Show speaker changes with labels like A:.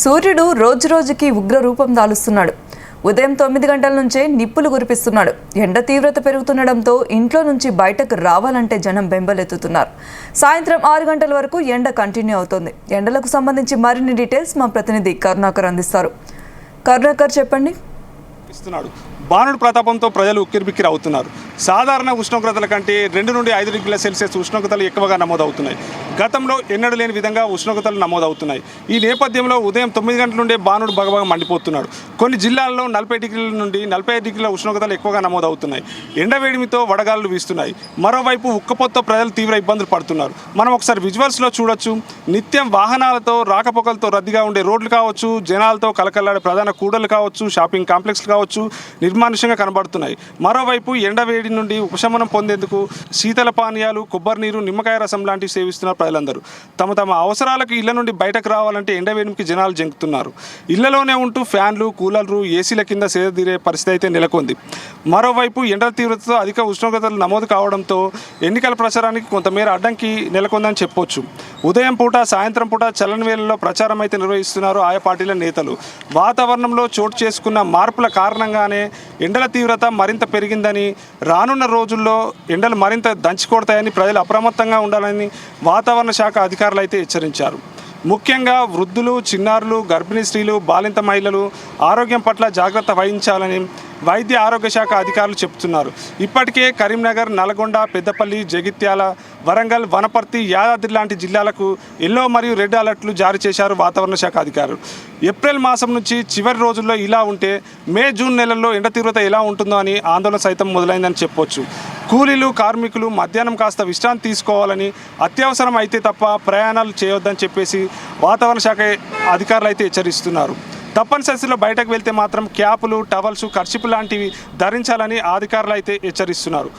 A: సూర్యుడు రోజురోజుకి ఉగ్ర రూపం దాలుస్తున్నాడు. ఉదయం 9 గంటల నుంచే నిప్పులు కురిపిస్తున్నాడు. ఎండ తీవ్రత పెరుగుతుండడంతో ఇంట్లో నుంచి బయటకు రావాలంటే జనం బెంబలెత్తుతున్నారు. సాయంత్రం 6 గంటల వరకు ఎండ కంటిన్యూ అవుతోంది. ఎండలకు సంబంధించి మరిన్ని డీటెయిల్స్ మా ప్రతినిధి కరుణాకర్ అందిస్తారు. కరుణాకర్, చెప్పండి.
B: బాణుడు ప్రతాపంతో ప్రజలు ఉక్కిరిబిక్కిరి అవుతున్నారు. సాధారణ ఉష్ణోగ్రతల కంటే 2 నుండి 5 డిగ్రీల సెల్సియస్ ఉష్ణోగ్రతలు ఎక్కువగా నమోదవుతున్నాయి. గతంలో ఎన్నడూ లేని విధంగా ఉష్ణోగ్రతలు నమోదవుతున్నాయి. ఈ నేపథ్యంలో ఉదయం 9 గంటల నుండే బాణుడు బగబగ మండిపోతున్నాడు. కొన్ని జిల్లాల్లో 40 డిగ్రీల నుండి 45 డిగ్రీల ఉష్ణోగ్రతలు ఎక్కువగా నమోదవుతున్నాయి. ఎండవేడిమితో వడగాలులు వీస్తున్నాయి. మరోవైపు ఉక్కపోతతో ప్రజలు తీవ్ర ఇబ్బందులు పడుతున్నారు. మనం ఒకసారి విజువల్స్లో చూడొచ్చు. నిత్యం వాహనాలతో రాకపోకలతో రద్దీగా ఉండే రోడ్లు కావచ్చు, జనాలతో కలకల్లాడే ప్రధాన కూడళ్లు కావచ్చు, షాపింగ్ కాంప్లెక్స్లు కావచ్చు నిర్మానుష్యంగా కనబడుతున్నాయి. మరోవైపు ఎండవేడి నుండి ఉపశమనం పొందేందుకు శీతల పానీయాలు, కొబ్బరి నీరు, నిమ్మకాయ రసం లాంటివి సేవిస్తున్నారు ప్రజలందరూ. తమ అవసరాలకు ఇళ్ల నుండి బయటకు రావాలంటే ఎండవేడికి జనాలు జంకుతున్నారు. ఇళ్లలోనే ఉంటూ ఫ్యాన్లు, కూలర్లు, ఏసీల కింద సేదతీరే పరిస్థితి అయితే నెలకొంది. మరోవైపు ఎండల తీవ్రతతో అధిక ఉష్ణోగ్రతలు నమోదు కావడంతో ఎన్నికల ప్రచారానికి కొంతమేర అడ్డంకి నెలకొందని చెప్పొచ్చు. ఉదయం పూట, సాయంత్రం పూట చల్లని వేళల్లో ప్రచారం అయితే నిర్వహిస్తున్నారు ఆయా పార్టీల నేతలు. వాతావరణంలో చోటు చేసుకున్న మార్పుల కారణంగానే ఎండల తీవ్రత మరింత పెరిగిందని, రానున్న రోజుల్లో ఎండలు మరింత దంచికొడతాయని, ప్రజలు అప్రమత్తంగా ఉండాలని వాతావరణ శాఖ అధికారులు అయితే హెచ్చరించారు. ముఖ్యంగా వృద్ధులు, చిన్నారులు, గర్భిణీ స్త్రీలు, బాలింత మహిళలు ఆరోగ్యం పట్ల జాగ్రత్త వహించాలని వైద్య ఆరోగ్య శాఖ అధికారులు చెబుతున్నారు. ఇప్పటికే కరీంనగర్, నల్గొండ, పెద్దపల్లి, జగిత్యాల, వరంగల్, వనపర్తి, యాదాద్రి లాంటి జిల్లాలకు ఎల్లో మరియు రెడ్ అలర్ట్లు జారీ చేశారు వాతావరణ శాఖ అధికారులు. ఏప్రిల్ మాసం నుంచి చివరి రోజుల్లో ఇలా ఉంటే మే, జూన్ నెలల్లో ఎండ తీవ్రత ఎలా ఉంటుందో అని ఆందోళన సైతం మొదలైందని చెప్పొచ్చు. కూలీలు, కార్మికులు మధ్యాహ్నం కాస్త విశ్రాంతి తీసుకోవాలని, అత్యవసరం అయితే తప్ప ప్రయాణాలు చేయొద్దని చెప్పేసి వాతావరణ శాఖ అధికారులు అయితే హెచ్చరిస్తున్నారు. తప్పనిసరిలో బయటకు వెళ్తే మాత్రం క్యాపులు, టవల్స్, కర్చీపు లాంటివి ధరించాలని అధికారులు అయితే హెచ్చరిస్తున్నారు.